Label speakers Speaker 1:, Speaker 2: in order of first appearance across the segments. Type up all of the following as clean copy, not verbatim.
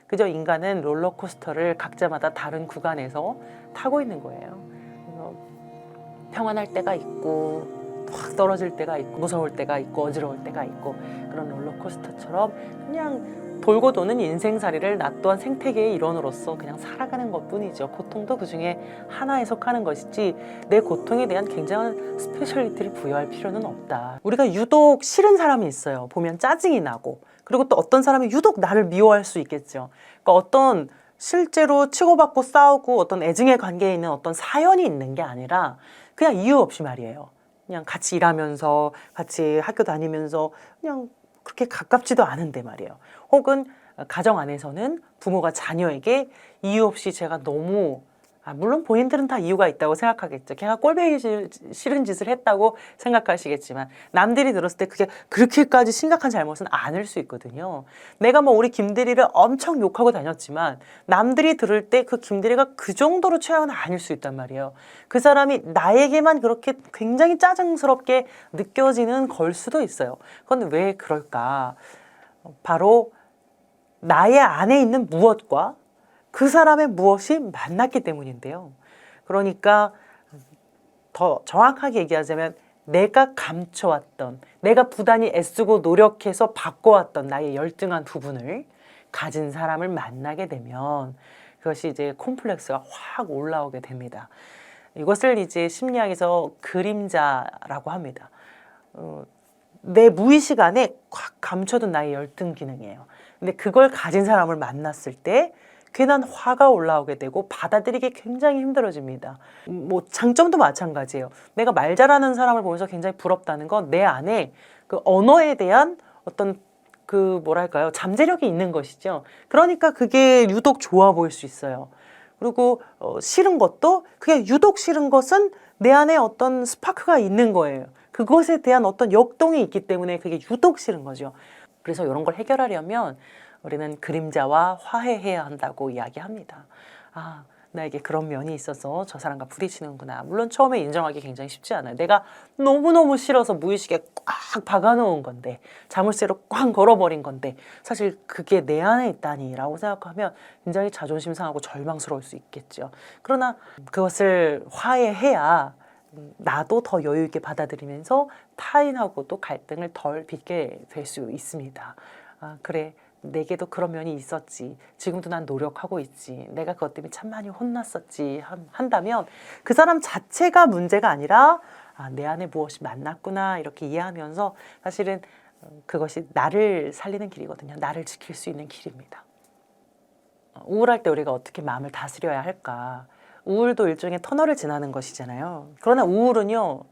Speaker 1: 그저 인간은 롤러코스터를 각자마다 다른 구간에서 타고 있는 거예요. 그래서 평안할 때가 있고 확 떨어질 때가 있고 무서울 때가 있고 어지러울 때가 있고 그런 롤러코스터처럼 그냥 돌고 도는 인생살이를 나 또한 생태계의 일원으로서 그냥 살아가는 것뿐이죠. 고통도 그중에 하나에 속하는 것이지 내 고통에 대한 굉장한 스페셜리티를 부여할 필요는 없다. 우리가 유독 싫은 사람이 있어요. 보면 짜증이 나고 그리고 또 어떤 사람이 유독 나를 미워할 수 있겠죠. 그러니까 어떤 실제로 치고받고 싸우고 어떤 애증의 관계에 있는 어떤 사연이 있는 게 아니라 그냥 이유 없이 말이에요. 그냥 같이 일하면서 같이 학교 다니면서 그냥 그렇게 가깝지도 않은데 말이에요. 혹은 가정 안에서는 부모가 자녀에게 이유 없이 제가 너무 물론 본인들은 다 이유가 있다고 생각하겠죠. 걔가 꼴보기 싫은 짓을 했다고 생각하시겠지만 남들이 들었을 때 그게 그렇게까지 심각한 잘못은 아닐 수 있거든요. 내가 뭐 우리 김대리를 엄청 욕하고 다녔지만 남들이 들을 때 그 김대리가 그 정도로 취향은 아닐 수 있단 말이에요. 그 사람이 나에게만 그렇게 굉장히 짜증스럽게 느껴지는 걸 수도 있어요. 그런데 왜 그럴까? 바로 나의 안에 있는 무엇과 그 사람의 무엇이 만났기 때문인데요. 그러니까 더 정확하게 얘기하자면 내가 감춰왔던, 내가 부단히 애쓰고 노력해서 바꿔왔던 나의 열등한 부분을 가진 사람을 만나게 되면 그것이 이제 콤플렉스가 확 올라오게 됩니다. 이것을 이제 심리학에서 그림자라고 합니다. 내 무의식 안에 확 감춰둔 나의 열등 기능이에요. 근데 그걸 가진 사람을 만났을 때 괜한 화가 올라오게 되고 받아들이기 굉장히 힘들어집니다. 뭐 장점도 마찬가지예요. 내가 말 잘하는 사람을 보면서 굉장히 부럽다는 건 내 안에 그 언어에 대한 어떤 그 뭐랄까요? 잠재력이 있는 것이죠. 그러니까 그게 유독 좋아 보일 수 있어요. 그리고 싫은 것도 그게 유독 싫은 것은 내 안에 어떤 스파크가 있는 거예요. 그것에 대한 어떤 역동이 있기 때문에 그게 유독 싫은 거죠. 그래서 이런 걸 해결하려면 우리는 그림자와 화해해야 한다고 이야기합니다. 아, 나에게 그런 면이 있어서 저 사람과 부딪히는구나. 물론 처음에 인정하기 굉장히 쉽지 않아요. 내가 너무너무 싫어서 무의식에 꽉 박아놓은 건데 자물쇠로 꽉 걸어버린 건데 사실 그게 내 안에 있다니라고 생각하면 굉장히 자존심 상하고 절망스러울 수 있겠죠. 그러나 그것을 화해해야 나도 더 여유 있게 받아들이면서 타인하고도 갈등을 덜 빚게 될 수 있습니다. 아, 그래. 내게도 그런 면이 있었지. 지금도 난 노력하고 있지. 내가 그것 때문에 참 많이 혼났었지. 한다면 그 사람 자체가 문제가 아니라 내 안에 무엇이 만났구나 이렇게 이해하면서 사실은 그것이 나를 살리는 길이거든요. 나를 지킬 수 있는 길입니다. 우울할 때 우리가 어떻게 마음을 다스려야 할까? 우울도 일종의 터널을 지나는 것이잖아요. 그러나 우울은요,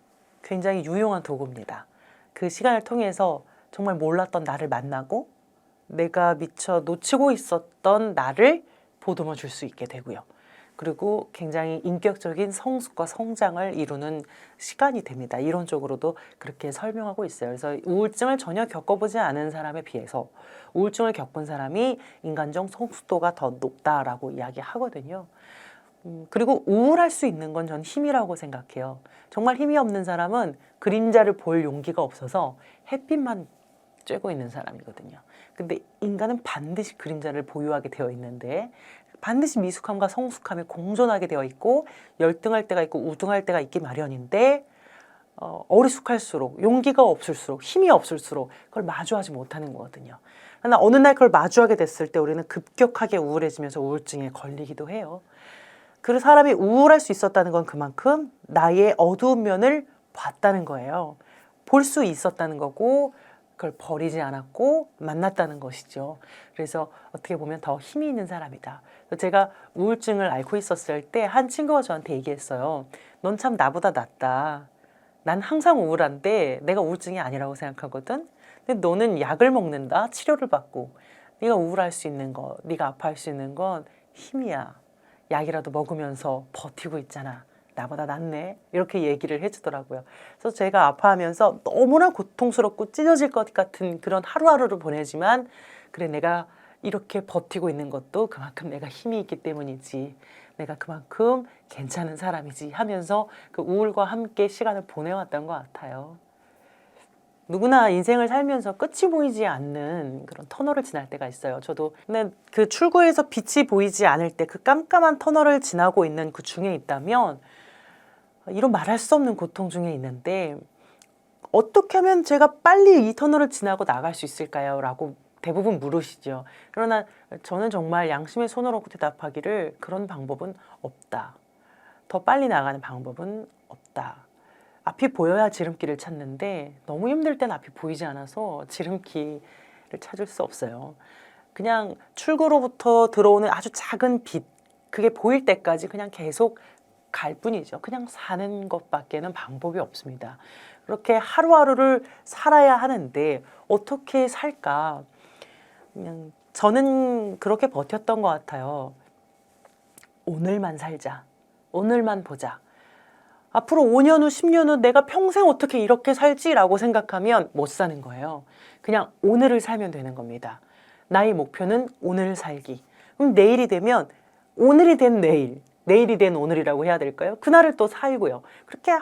Speaker 1: 굉장히 유용한 도구입니다. 그 시간을 통해서 정말 몰랐던 나를 만나고 내가 미처 놓치고 있었던 나를 보듬어 줄 수 있게 되고요. 그리고 굉장히 인격적인 성숙과 성장을 이루는 시간이 됩니다. 이론적으로도 그렇게 설명하고 있어요. 그래서 우울증을 전혀 겪어보지 않은 사람에 비해서 우울증을 겪은 사람이 인간적 성숙도가 더 높다라고 이야기하거든요. 그리고 우울할 수 있는 건 전 힘이라고 생각해요. 정말 힘이 없는 사람은 그림자를 볼 용기가 없어서 햇빛만 쬐고 있는 사람이거든요. 근데 인간은 반드시 그림자를 보유하게 되어 있는데 반드시 미숙함과 성숙함에 공존하게 되어 있고 열등할 때가 있고 우등할 때가 있기 마련인데 어리숙할수록 용기가 없을수록 힘이 없을수록 그걸 마주하지 못하는 거거든요. 그러나 어느 날 그걸 마주하게 됐을 때 우리는 급격하게 우울해지면서 우울증에 걸리기도 해요. 그 사람이 우울할 수 있었다는 건 그만큼 나의 어두운 면을 봤다는 거예요. 볼 수 있었다는 거고 그걸 버리지 않았고 만났다는 것이죠. 그래서 어떻게 보면 더 힘이 있는 사람이다. 제가 우울증을 앓고 있었을 때 한 친구가 저한테 얘기했어요. 넌 참 나보다 낫다. 난 항상 우울한데 내가 우울증이 아니라고 생각하거든. 근데 너는 약을 먹는다. 치료를 받고. 네가 우울할 수 있는 거, 네가 아파할 수 있는 건 힘이야. 약이라도 먹으면서 버티고 있잖아. 나보다 낫네. 이렇게 얘기를 해주더라고요. 그래서 제가 아파하면서 너무나 고통스럽고 찢어질 것 같은 그런 하루하루를 보내지만 그래 내가 이렇게 버티고 있는 것도 그만큼 내가 힘이 있기 때문이지. 내가 그만큼 괜찮은 사람이지 하면서 그 우울과 함께 시간을 보내왔던 것 같아요. 누구나 인생을 살면서 끝이 보이지 않는 그런 터널을 지날 때가 있어요. 저도 근데 그 출구에서 빛이 보이지 않을 때 그 깜깜한 터널을 지나고 있는 그 중에 있다면 이런 말할 수 없는 고통 중에 있는데 어떻게 하면 제가 빨리 이 터널을 지나고 나갈 수 있을까요? 라고 대부분 물으시죠. 그러나 저는 정말 양심의 손으로 대답하기를 그런 방법은 없다. 더 빨리 나가는 방법은 없다. 앞이 보여야 지름길을 찾는데 너무 힘들 땐 앞이 보이지 않아서 지름길을 찾을 수 없어요. 그냥 출구로부터 들어오는 아주 작은 빛, 그게 보일 때까지 그냥 계속 갈 뿐이죠. 그냥 사는 것밖에는 방법이 없습니다. 그렇게 하루하루를 살아야 하는데 어떻게 살까? 그냥 저는 그렇게 버텼던 것 같아요. 오늘만 살자. 오늘만 보자. 앞으로 5년 후, 10년 후 내가 평생 어떻게 이렇게 살지라고 생각하면 못 사는 거예요. 그냥 오늘을 살면 되는 겁니다. 나의 목표는 오늘 살기. 그럼 내일이 되면 오늘이 된 내일, 내일이 된 오늘이라고 해야 될까요? 그날을 또 살고요. 그렇게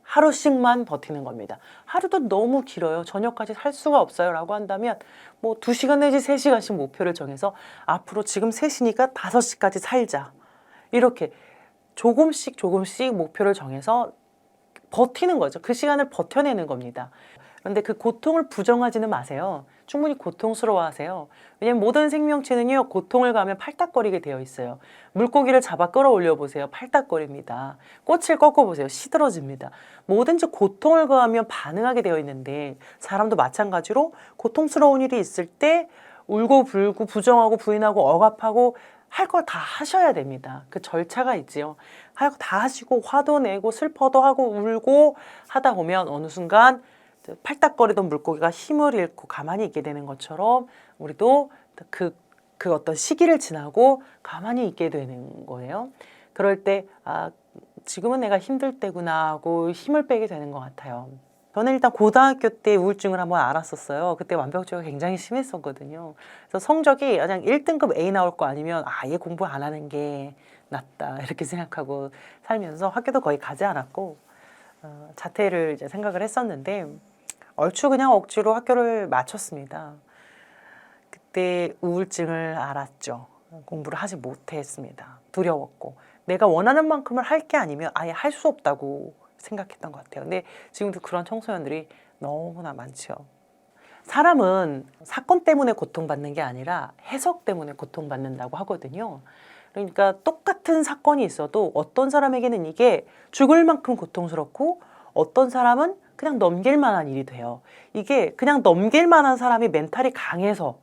Speaker 1: 하루씩만 버티는 겁니다. 하루도 너무 길어요. 저녁까지 살 수가 없어요. 라고 한다면 뭐 2시간 내지 3시간씩 목표를 정해서 앞으로 지금 3시니까 5시까지 살자. 이렇게 조금씩 목표를 정해서 버티는 거죠. 그 시간을 버텨내는 겁니다. 그런데 그 고통을 부정하지는 마세요. 충분히 고통스러워하세요. 왜냐하면 모든 생명체는요, 고통을 가하면 팔딱거리게 되어 있어요. 물고기를 잡아 끌어올려 보세요. 팔딱거립니다. 꽃을 꺾어 보세요. 시들어집니다. 뭐든지 고통을 가하면 반응하게 되어 있는데 사람도 마찬가지로 고통스러운 일이 있을 때 울고 불고 부정하고 부인하고 억압하고 할 거 다 하셔야 됩니다. 그 절차가 있지요. 할 거 다 하시고 화도 내고 슬퍼도 하고 울고 하다 보면 어느 순간 팔딱거리던 물고기가 힘을 잃고 가만히 있게 되는 것처럼 우리도 그 어떤 시기를 지나고 가만히 있게 되는 거예요. 그럴 때 지금은 내가 힘들 때구나 하고 힘을 빼게 되는 것 같아요. 저는 일단 고등학교 때 우울증을 한번 알았었어요. 그때 완벽주의가 굉장히 심했었거든요. 그래서 성적이 그냥 1등급 A 나올 거 아니면 아예 공부 안 하는 게 낫다 이렇게 생각하고 살면서 학교도 거의 가지 않았고 자퇴를 이제 생각을 했었는데 얼추 그냥 억지로 학교를 마쳤습니다. 그때 우울증을 알았죠. 공부를 하지 못했습니다. 두려웠고 내가 원하는 만큼을 할 게 아니면 아예 할 수 없다고 생각했던 것 같아요. 근데 지금도 그런 청소년들이 너무나 많죠. 사람은 사건 때문에 고통받는 게 아니라 해석 때문에 고통받는다고 하거든요. 그러니까 똑같은 사건이 있어도 어떤 사람에게는 이게 죽을 만큼 고통스럽고 어떤 사람은 그냥 넘길 만한 일이 돼요. 이게 그냥 넘길 만한 사람이 멘탈이 강해서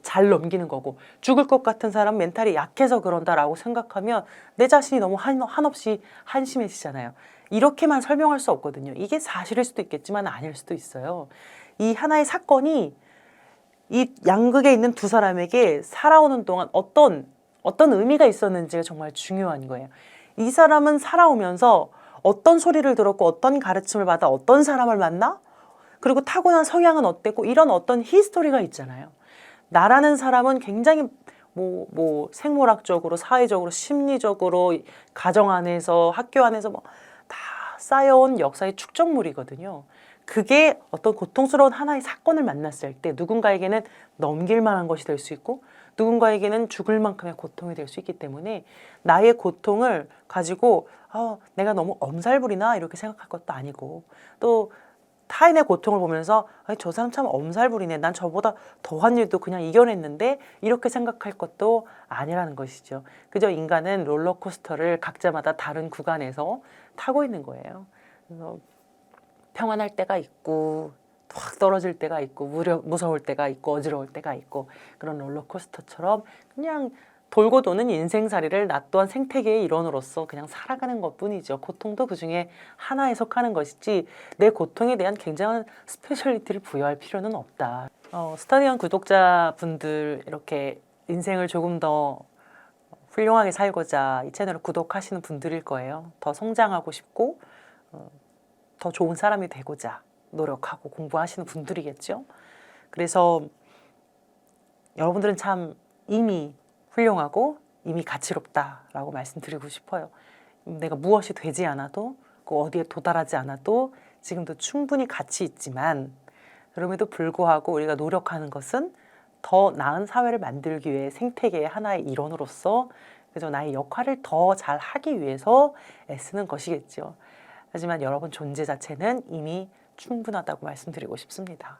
Speaker 1: 잘 넘기는 거고 죽을 것 같은 사람 멘탈이 약해서 그런다라고 생각하면 내 자신이 너무 한없이 한심해지잖아요. 이렇게만 설명할 수 없거든요. 이게 사실일 수도 있겠지만 아닐 수도 있어요. 이 하나의 사건이 이 양극에 있는 두 사람에게 살아오는 동안 어떤 의미가 있었는지가 정말 중요한 거예요. 이 사람은 살아오면서 어떤 소리를 들었고 어떤 가르침을 받아 어떤 사람을 만나? 그리고 타고난 성향은 어땠고 이런 어떤 히스토리가 있잖아요. 나라는 사람은 굉장히 생물학적으로, 사회적으로, 심리적으로, 가정 안에서, 학교 안에서 다 쌓여온 역사의 축적물이거든요. 그게 어떤 고통스러운 하나의 사건을 만났을 때 누군가에게는 넘길 만한 것이 될 수 있고 누군가에게는 죽을 만큼의 고통이 될 수 있기 때문에 나의 고통을 가지고 내가 너무 엄살부리나 이렇게 생각할 것도 아니고 또 타인의 고통을 보면서 저 사람 참 엄살부리네. 난 저보다 더한 일도 그냥 이겨냈는데 이렇게 생각할 것도 아니라는 것이죠. 그저 인간은 롤러코스터를 각자마다 다른 구간에서 타고 있는 거예요. 그래서 평안할 때가 있고 확 떨어질 때가 있고 무서울 때가 있고 어지러울 때가 있고 그런 롤러코스터처럼 그냥 돌고 도는 인생살이를 나 또한 생태계의 일원으로서 그냥 살아가는 것뿐이죠. 고통도 그중에 하나에 속하는 것이지 내 고통에 대한 굉장한 스페셜리티를 부여할 필요는 없다. 스타디언 구독자분들 이렇게 인생을 조금 더 훌륭하게 살고자 이 채널을 구독하시는 분들일 거예요. 더 성장하고 싶고 더 좋은 사람이 되고자 노력하고 공부하시는 분들이겠죠. 그래서 여러분들은 참 이미 훌륭하고 이미 가치롭다라고 말씀드리고 싶어요. 내가 무엇이 되지 않아도 그 어디에 도달하지 않아도 지금도 충분히 가치 있지만 그럼에도 불구하고 우리가 노력하는 것은 더 나은 사회를 만들기 위해 생태계의 하나의 일원으로서 그래서 나의 역할을 더 잘 하기 위해서 애쓰는 것이겠죠. 하지만 여러분 존재 자체는 이미 충분하다고 말씀드리고 싶습니다.